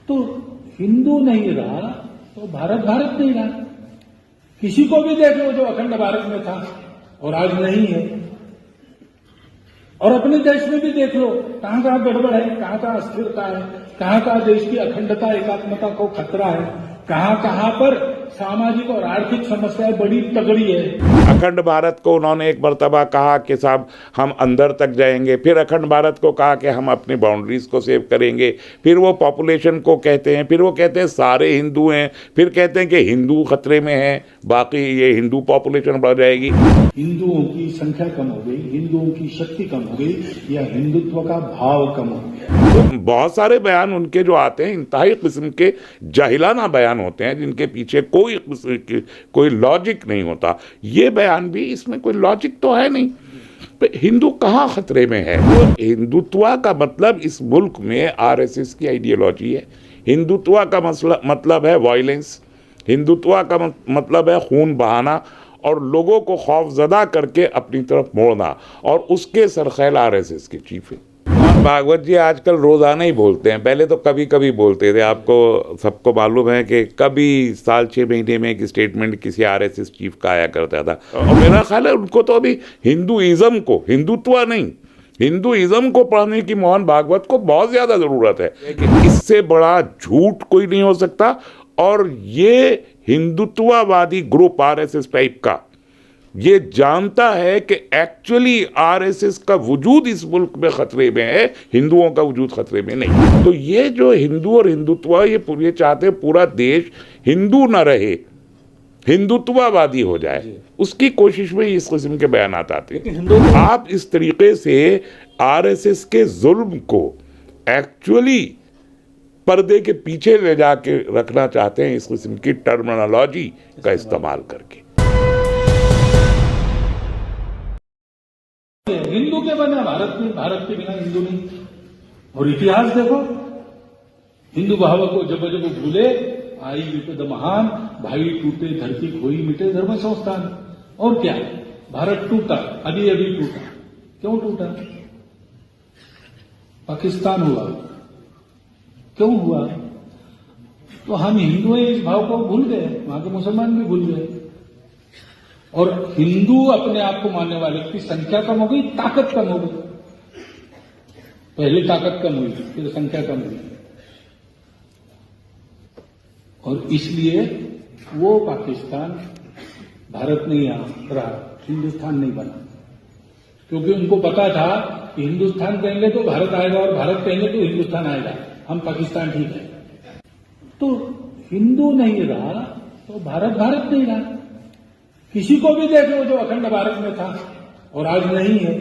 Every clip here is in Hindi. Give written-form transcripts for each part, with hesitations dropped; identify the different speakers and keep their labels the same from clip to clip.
Speaker 1: तो हिंदू नहीं रहा तो भारत भारत नहीं रहा। किसी को भी देख लो जो अखंड भारत में था और आज नहीं है, और अपने देश में भी देख लो कहां कहां गड़बड़ है, कहां कहां अस्थिरता है, कहां कहां देश की अखंडता एकात्मता को खतरा है, कहां कहां पर सामाजिक और आर्थिक समस्याएं बड़ी तगड़ी है।
Speaker 2: अखंड भारत को उन्होंने एक मर्तबा कहा कि साहब हम अंदर तक जाएंगे, फिर अखंड भारत को कहा कि हम अपनी बाउंड्रीज को सेव करेंगे, फिर वो पॉपुलेशन को कहते हैं, फिर वो कहते हैं सारे हिंदू हैं, फिर कहते हैं कि हिंदू खतरे में हैं, बाकी ये हिंदू पॉपुलेशन बढ़ जाएगी।
Speaker 1: हिंदुओं की संख्या कम हो गई, हिंदुओं की शक्ति कम हो गई, या हिंदुत्व का भाव कम हो गया।
Speaker 2: तो बहुत सारे बयान उनके जो आते हैं इंतहाई किस्म के जाहिलाना बयान होते हैं, जिनके पीछे कोई लॉजिक नहीं होता। ये बयान भी, इसमें कोई लॉजिक तो है नहीं। हिंदू कहाँ खतरे में है? तो हिंदुत्व का मतलब इस मुल्क में आरएसएस की आइडियोलॉजी है। हिंदुत्व का मतलब है वायलेंस, हिंदुत्व का मतलब है खून बहाना और लोगों को खौफजदा करके अपनी तरफ मोड़ना, और उसके सरखेल आरएसएस के चीफ है। भागवत जी आजकल रोज़ाना ही बोलते हैं, पहले तो कभी कभी बोलते थे। आपको सबको मालूम है कि कभी साल 6 महीने में एक स्टेटमेंट किसी आरएसएस चीफ का आया करता था। और मेरा ख्याल है उनको तो अभी हिंदुइज्म को, हिंदुत्व नहीं, हिंदुइज्म को पढ़ने की मोहन भागवत को बहुत ज़्यादा ज़रूरत है कि इससे बड़ा झूठ कोई नहीं हो सकता। और ये हिंदुत्ववादी ग्रुप आरएसएस टाइप का ये जानता है कि एक्चुअली आरएसएस का वजूद इस मुल्क में खतरे में है, हिंदुओं का वजूद खतरे में नहीं। तो ये जो हिंदू और हिंदुत्व ये चाहते हैं पूरा देश हिंदू न रहे, हिंदुत्ववादी हो जाए, उसकी कोशिश में इस किस्म के बयानात आते हैं। आप इस तरीके से आरएसएस के जुल्म को एक्चुअली पर्दे के पीछे ले जाके रखना चाहते हैं इस किस्म की टर्मिनोलॉजी का इस्तेमाल करके।
Speaker 1: हिंदू के बना भारत में, भारत के बिना हिंदू नहीं। और इतिहास देखो, हिंदू भाव को जब जब भूले आई विपद महान, भाई टूटे धरती खोई मिटे धर्म संस्थान। और क्या, भारत टूटा, अभी अभी टूटा। क्यों टूटा? पाकिस्तान हुआ, क्यों हुआ? तो हम हिंदू इस भाव को भूल गए, वहां के मुसलमान भी भूल गए। और हिंदू अपने आप को मानने वाले की संख्या कम हो गई, ताकत कम हो गई। पहले ताकत कम हुई, फिर संख्या कम हुई, और इसलिए वो पाकिस्तान भारत नहीं रहा, हिंदुस्तान नहीं बना। क्योंकि उनको पता था कि हिंदुस्तान कहेंगे तो भारत आएगा, और भारत कहेंगे तो हिंदुस्तान आएगा, हम पाकिस्तान ठीक है। तो हिंदू नहीं रहा तो भारत भारत नहीं रहा। किसी को भी देख लो जो अखंड भारत में था और आज नहीं है,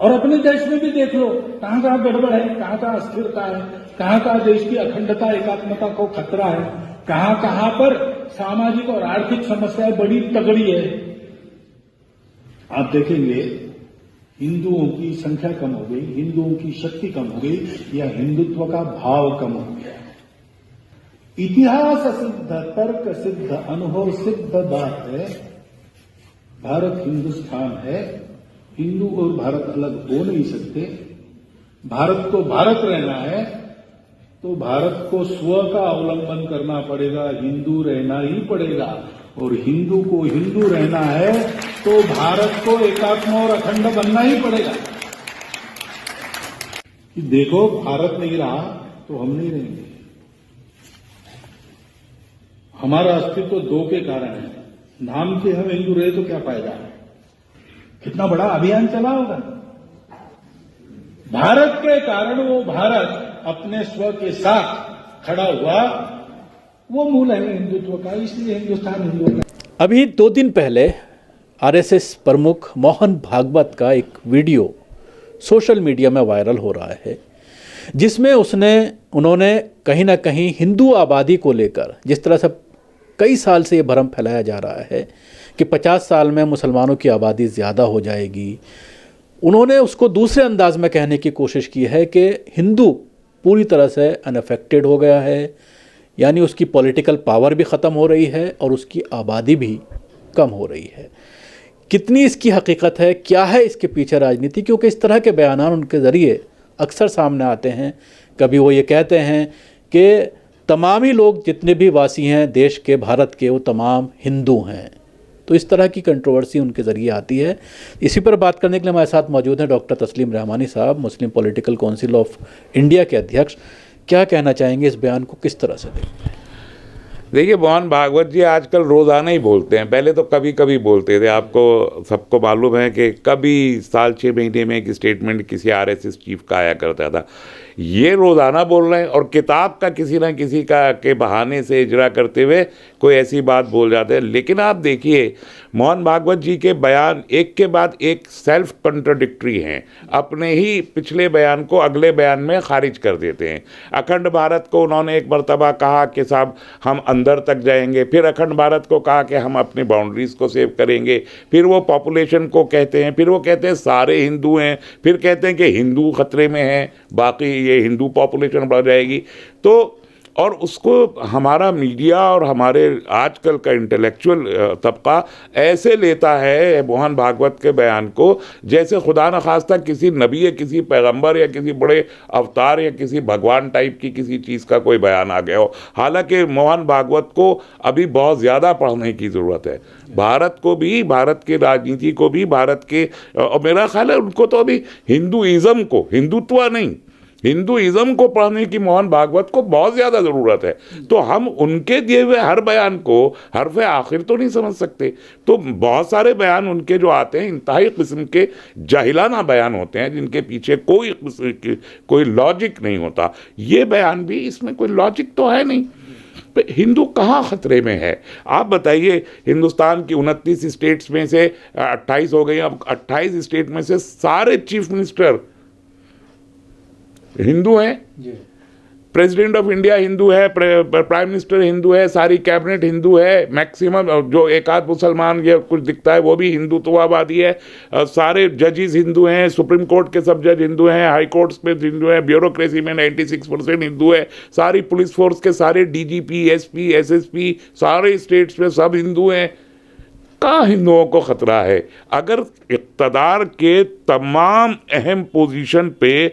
Speaker 1: और अपने देश में भी देख लो कहां कहां गड़बड़ है, कहां कहां अस्थिरता है, कहां कहां देश की अखंडता एकात्मता को खतरा है, कहां कहां पर सामाजिक और आर्थिक समस्याएं बड़ी तगड़ी है। आप देखेंगे हिंदुओं की संख्या कम हो गई, हिंदुओं की शक्ति कम हो गई, या हिंदुत्व का भाव कम हो गया। इतिहास सिद्ध, तर्क सिद्ध, अनुभव सिद्ध बात है, भारत हिंदुस्तान है। हिंदू और भारत अलग हो नहीं सकते। भारत को भारत रहना है तो भारत को स्व का अवलंबन करना पड़ेगा, हिंदू रहना ही पड़ेगा। और हिंदू को हिंदू रहना है तो भारत को एकात्म और अखंड बनना ही पड़ेगा। कि देखो भारत नहीं रहा तो हम नहीं रहेंगे। हमारा अस्तित्व दो के कारण है। नाम के हम हिंदू रहे तो क्या फायदा है? कितना बड़ा अभियान चला होगा। भारत के कारण वो भारत अपने स्व के साथ खड़ा हुआ, वो मूल है हिंदुत्व का, इसलिए हिंदुस्तान हिंदू का।
Speaker 3: अभी 2 दिन पहले आरएसएस प्रमुख मोहन भागवत का एक वीडियो सोशल मीडिया में वायरल हो रहा है, जिसमें उन्होंने कहीं ना कहीं हिंदू आबादी को लेकर, जिस तरह से कई साल से ये भ्रम फैलाया जा रहा है कि 50 साल में मुसलमानों की आबादी ज़्यादा हो जाएगी, उन्होंने उसको दूसरे अंदाज में कहने की कोशिश की है कि हिंदू पूरी तरह से अनअफेक्टेड हो गया है, यानी उसकी पॉलिटिकल पावर भी ख़त्म हो रही है और उसकी आबादी भी कम हो रही है। कितनी इसकी हकीकत है, क्या है इसके पीछे राजनीति? क्योंकि इस तरह के बयान उनके ज़रिए अक्सर सामने आते हैं कभी वो ये कहते हैं कि तमाम ही लोग जितने भी वासी हैं देश के, भारत के, वो तमाम हिंदू हैं। तो इस तरह की कंट्रोवर्सी उनके ज़रिए आती है। इसी पर बात करने के लिए हमारे साथ मौजूद हैं डॉक्टर तस्लीम रहमानी साहब, मुस्लिम पॉलिटिकल काउंसिल ऑफ इंडिया के अध्यक्ष। क्या कहना चाहेंगे, इस बयान को किस तरह से देखते हैं?
Speaker 2: देखिए, मोहन भागवत जी आजकल रोज़ाना ही बोलते हैं, पहले तो कभी कभी बोलते थे। आपको सबको मालूम है कि कभी साल 6 महीने में एक स्टेटमेंट किसी आरएसएस चीफ का आया करता था। ये रोज़ाना बोल रहे हैं और किताब का किसी ना किसी का के बहाने से इजरा करते हुए कोई ऐसी बात बोल जाते हैं। लेकिन आप देखिए, मोहन भागवत जी के बयान एक के बाद एक सेल्फ कंट्राडिक्टरी हैं। अपने ही पिछले बयान को अगले बयान में खारिज कर देते हैं। अखंड भारत को उन्होंने एक मरतबा कहा कि साहब हम अंदर तक जाएंगे, फिर अखंड भारत को कहा कि हम अपनी बाउंड्रीज़ को सेव करेंगे, फिर वो पॉपुलेशन को कहते हैं, फिर वो कहते हैं सारे हिंदू हैं, फिर कहते हैं कि हिंदू खतरे में हैं, बाकी ये हिंदू पॉपुलेशन बढ़ जाएगी। तो और उसको हमारा मीडिया और हमारे आजकल का इंटेलेक्चुअल तबका ऐसे लेता है मोहन भागवत के बयान को जैसे खुदा न खास्ता किसी नबी या किसी पैगंबर या किसी बड़े अवतार या किसी भगवान टाइप की किसी चीज़ का कोई बयान आ गया हो। हालांकि मोहन भागवत को अभी बहुत ज़्यादा पढ़ने की ज़रूरत है। भारत को भी, भारत की राजनीति को भी, भारत के, और मेरा ख्याल है उनको तो अभी हिंदुइज़्म को, हिंदुत्व नहीं, हिंदुइज़्म को पढ़ने की मोहन भागवत को बहुत ज़्यादा ज़रूरत है। तो हम उनके दिए हुए हर बयान को हरफ आखिर तो नहीं समझ सकते। तो बहुत सारे बयान उनके जो आते हैं इंतहाई किस्म के जाहिलाना बयान होते हैं, जिनके पीछे कोई लॉजिक नहीं होता। ये बयान भी, इसमें कोई लॉजिक तो है नहीं। हिंदू कहाँ खतरे में है? आप बताइए, हिंदुस्तान की 29 स्टेट्स में से 28 हो गई, अब 28 स्टेट में से सारे चीफ मिनिस्टर हिंदू हैं, प्रेसिडेंट ऑफ इंडिया हिंदू है, प्राइम मिनिस्टर हिंदू है, सारी कैबिनेट हिंदू है, मैक्सिमम जो एक आध मुसलमान या कुछ दिखता है वो भी हिंदुत्ववादी है, सारे जजेस हिंदू हैं, सुप्रीम कोर्ट के सब जज हिंदू हैं, हाई कोर्ट्स में हिंदू हैं, ब्यूरोक्रेसी में 96% हिंदू है, सारी पुलिस फोर्स के सारे डीजीपी, एसपी, एसएसपी सारे स्टेट्स में सब हिंदू हैं। कहाँ हिंदुओं को खतरा है? अगर इक़्तिदार के तमाम अहम पोजीशन पे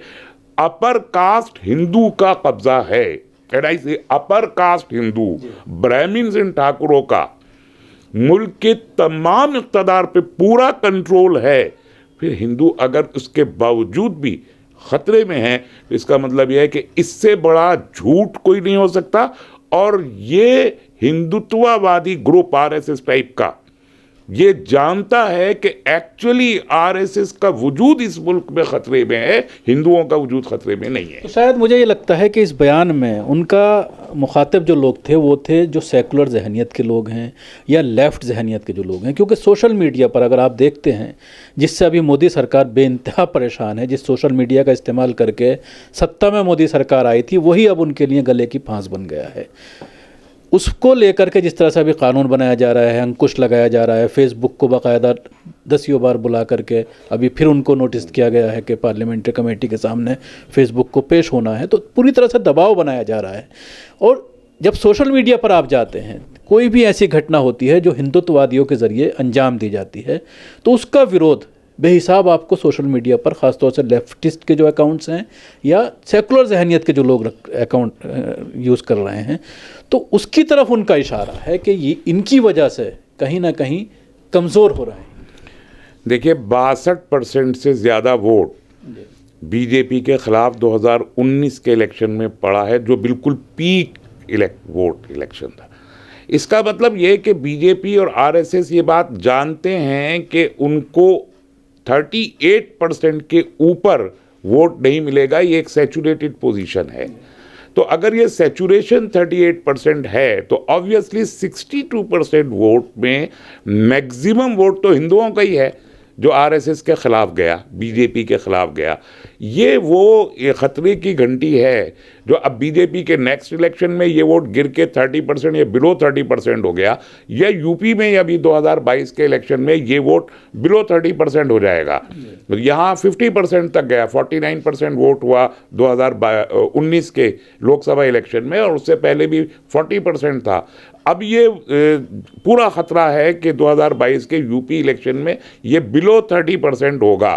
Speaker 2: अपर कास्ट हिंदू का कब्जा है, upper caste Hindu, Brahmins and ठाकुरों का मुल्क के तमाम इक़्तिदार पे पूरा कंट्रोल है, फिर हिंदू अगर उसके बावजूद भी खतरे में है तो इसका मतलब यह है कि इससे बड़ा झूठ कोई नहीं हो सकता। और ये हिंदुत्ववादी ग्रुप आरएसएस टाइप का ये जानता है कि एक्चुअली आरएसएस का वजूद इस मुल्क में खतरे में है, हिंदुओं का वजूद खतरे में नहीं है।
Speaker 3: तो शायद मुझे ये लगता है कि इस बयान में उनका मुखातिब जो लोग थे वो थे जो सेकुलर जहनीत के लोग हैं या लेफ़्ट जहनीत के जो लोग हैं, क्योंकि सोशल मीडिया पर अगर आप देखते हैं, जिससे अभी मोदी सरकार बेइंतहा परेशान है, जिस सोशल मीडिया का इस्तेमाल करके सत्ता में मोदी सरकार आई थी, वही अब उनके लिए गले की फांस बन गया है। उसको लेकर के जिस तरह से अभी कानून बनाया जा रहा है, अंकुश लगाया जा रहा है, फेसबुक को बाकायदा 10 बार बुला करके अभी फिर उनको नोटिस किया गया है कि पार्लियामेंट्री कमेटी के सामने फेसबुक को पेश होना है, तो पूरी तरह से दबाव बनाया जा रहा है। और जब सोशल मीडिया पर आप जाते हैं, कोई भी ऐसी घटना होती है जो हिंदुत्ववादियों के ज़रिए अंजाम दी जाती है, तो उसका विरोध बेहिसाब आपको सोशल मीडिया पर ख़ासतौर से लेफ्टिस्ट के जो अकाउंट्स हैं या सेकुलर जहनीत के जो लोग अकाउंट यूज़ कर रहे हैं, तो उसकी तरफ उनका इशारा है कि ये इनकी वजह से कहीं ना कहीं कमज़ोर हो रहा है। देखिए,
Speaker 2: 62% से ज़्यादा वोट बीजेपी के ख़िलाफ़ 2019 के इलेक्शन में पड़ा है, जो बिल्कुल पीक वोट इलेक्शन था। इसका मतलब ये कि बीजेपी और आरएसएस ये बात जानते हैं कि उनको 38% के ऊपर वोट नहीं मिलेगा। ये एक सैचुरेटेड पोजीशन है। तो अगर ये सैचुरेशन 38% है तो ऑब्वियसली 62% वोट में मैक्सिमम वोट तो हिंदुओं का ही है जो आरएसएस के ख़िलाफ़ गया, बीजेपी के ख़िलाफ़ गया। ये ख़तरे की घंटी है जो अब बीजेपी के नेक्स्ट इलेक्शन में ये वोट गिर के 30% या बिलो 30% हो गया, या यूपी में अभी 2022 के इलेक्शन में ये वोट बिलो 30% हो जाएगा। यहाँ 50% तक गया, 49% वोट हुआ 2019 के लोकसभा इलेक्शन में, और उससे पहले भी 40% था। अब ये पूरा खतरा है कि 2022 के यूपी इलेक्शन में ये बिलो 30% होगा।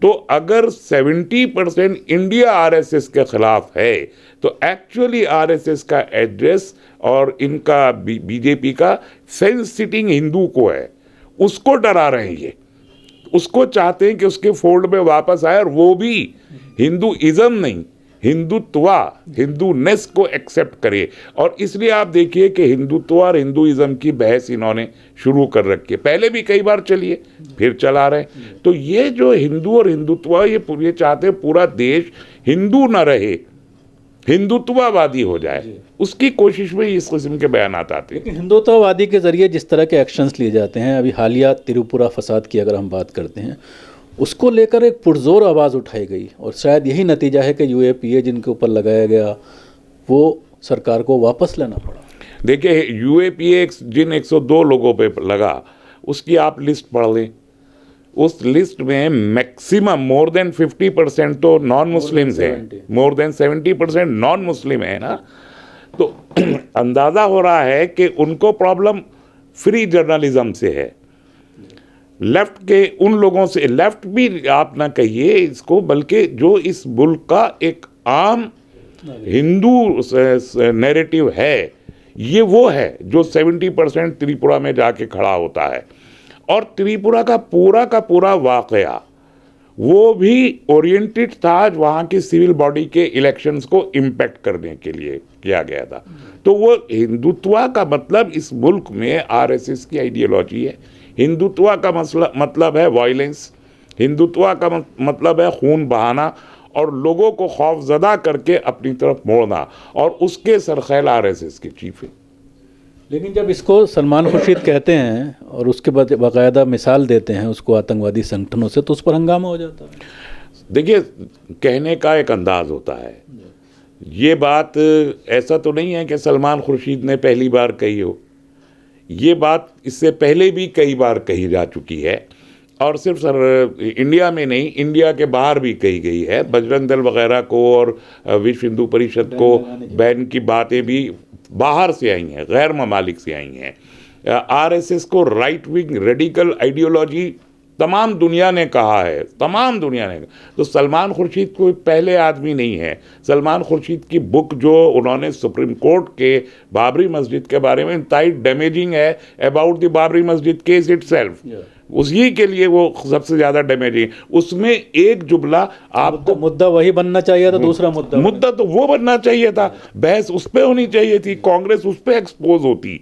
Speaker 2: तो अगर 70% इंडिया आरएसएस के खिलाफ है तो एक्चुअली आरएसएस का एड्रेस और इनका बीजेपी का फेंस सिटिंग हिंदू को है, उसको डरा रहे हैं ये, उसको चाहते हैं कि उसके फोल्ड में वापस आए, और वो भी हिंदुइज्म नहीं, हिंदुत्वा, हिंदूनेस को एक्सेप्ट करे। और इसलिए आप देखिए कि हिंदुत्व और हिंदुइज्म की बहस इन्होंने शुरू कर रखी है, पहले भी कई बार चली है, फिर चला रहे। तो ये जो हिंदू और हिंदुत्व, ये चाहते हैं पूरा देश हिंदू न रहे, हिंदुत्ववादी हो जाए, उसकी कोशिश में इस किस्म के बयान आते हैं।
Speaker 3: लेकिन हिंदुत्ववादी के जरिए जिस तरह के एक्शंस लिए जाते हैं, अभी हालिया त्रिपुरा फसाद की अगर हम बात करते हैं, उसको लेकर एक पुरजोर आवाज़ उठाई गई, और शायद यही नतीजा है कि यूएपीए जिनके ऊपर लगाया गया वो सरकार को वापस लेना पड़ा।
Speaker 2: देखिए, यूएपीए जिन 102 लोगों पे लगा, उसकी आप लिस्ट पढ़ लें, उस लिस्ट में मैक्सिमम मोर देन 50% तो नॉन मुस्लिम्स हैं, मोर देन 70% नॉन मुस्लिम है ना। तो अंदाज़ा हो रहा है कि उनको प्रॉब्लम फ्री जर्नलिज्म से है, लेफ्ट के उन लोगों से, लेफ्ट भी आप ना कहिए इसको, बल्कि जो इस मुल्क का एक आम हिंदू नैरेटिव है, ये वो है जो 70% त्रिपुरा में जाके खड़ा होता है। और त्रिपुरा का पूरा वाकया वो भी ओरिएंटेड था वहाँ की सिविल बॉडी के इलेक्शंस को इम्पैक्ट करने के लिए किया गया था। तो वो हिंदुत्व का मतलब इस मुल्क में आरएसएस की आइडियोलॉजी है। हिंदुत्व का मतलब है वायलेंस, हिंदुत्व का मतलब है खून बहाना और लोगों को खौफजदा करके अपनी तरफ मोड़ना, और उसके सरखेल आरएसएस के चीफ है।
Speaker 3: लेकिन जब इसको सलमान खुर्शीद कहते हैं और उसके बाद बाकायदा मिसाल देते हैं उसको आतंकवादी संगठनों से, तो उस पर हंगामा हो जाता है।
Speaker 2: देखिए, कहने का एक अंदाज होता है, ये बात ऐसा तो नहीं है कि सलमान खुर्शीद ने पहली बार कही हो, ये बात इससे पहले भी कई बार कही जा चुकी है, और सिर्फ इंडिया में नहीं, इंडिया के बाहर भी कही गई है। बजरंग दल वगैरह को और विश्व हिंदू परिषद को बैन की बातें भी बाहर से आई हैं, गैर ममालिक से आई हैं। आरएसएस को राइट विंग रेडिकल आइडियोलॉजी तमाम दुनिया ने कहा है, तमाम दुनिया ने। तो सलमान खुर्शीद कोई पहले आदमी नहीं है। सलमान खुर्शीद की बुक जो उन्होंने सुप्रीम कोर्ट के बाबरी मस्जिद के बारे में, इंतहाई डैमेजिंग है, अबाउट द बाबरी मस्जिद केस इटसेल्फ, उसी के लिए वो सबसे ज़्यादा डैमेजिंग। उसमें एक जुमला आपको,
Speaker 3: मुद्दा वही बनना चाहिए था, दूसरा मुद्दा
Speaker 2: तो वो बनना चाहिए था, बहस उस पर होनी चाहिए थी, कांग्रेस उस पर एक्सपोज होती।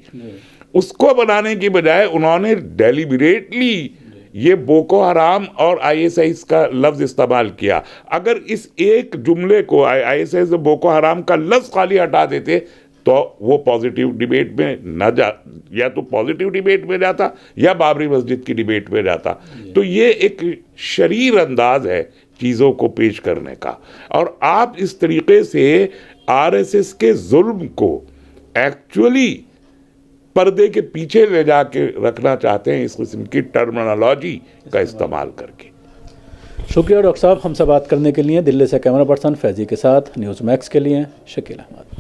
Speaker 2: उसको बनाने की बजाय उन्होंने डेलिबरेटली ये बोको हराम और आईएसआईएस का लफ्ज़ इस्तेमाल किया। अगर इस एक जुमले को, आईएसआईएस बोको हराम का लफ्ज़ खाली हटा देते तो वो पॉजिटिव डिबेट में न जा, या तो पॉजिटिव डिबेट में जाता या बाबरी मस्जिद की डिबेट में जाता। तो ये एक शरीर अंदाज है चीज़ों को पेश करने का, और आप इस तरीके से आरएसएस के जुल्म को एक्चुअली पर्दे के पीछे ले जाके रखना चाहते हैं, इस किस्म की टर्मिनोलॉजी का इस्तेमाल करके।
Speaker 3: शुक्रिया डॉक्टर साहब, हमसे बात करने के लिए। दिल्ली से कैमरा पर्सन फैजी के साथ न्यूज़ मैक्स के लिए शकील अहमद।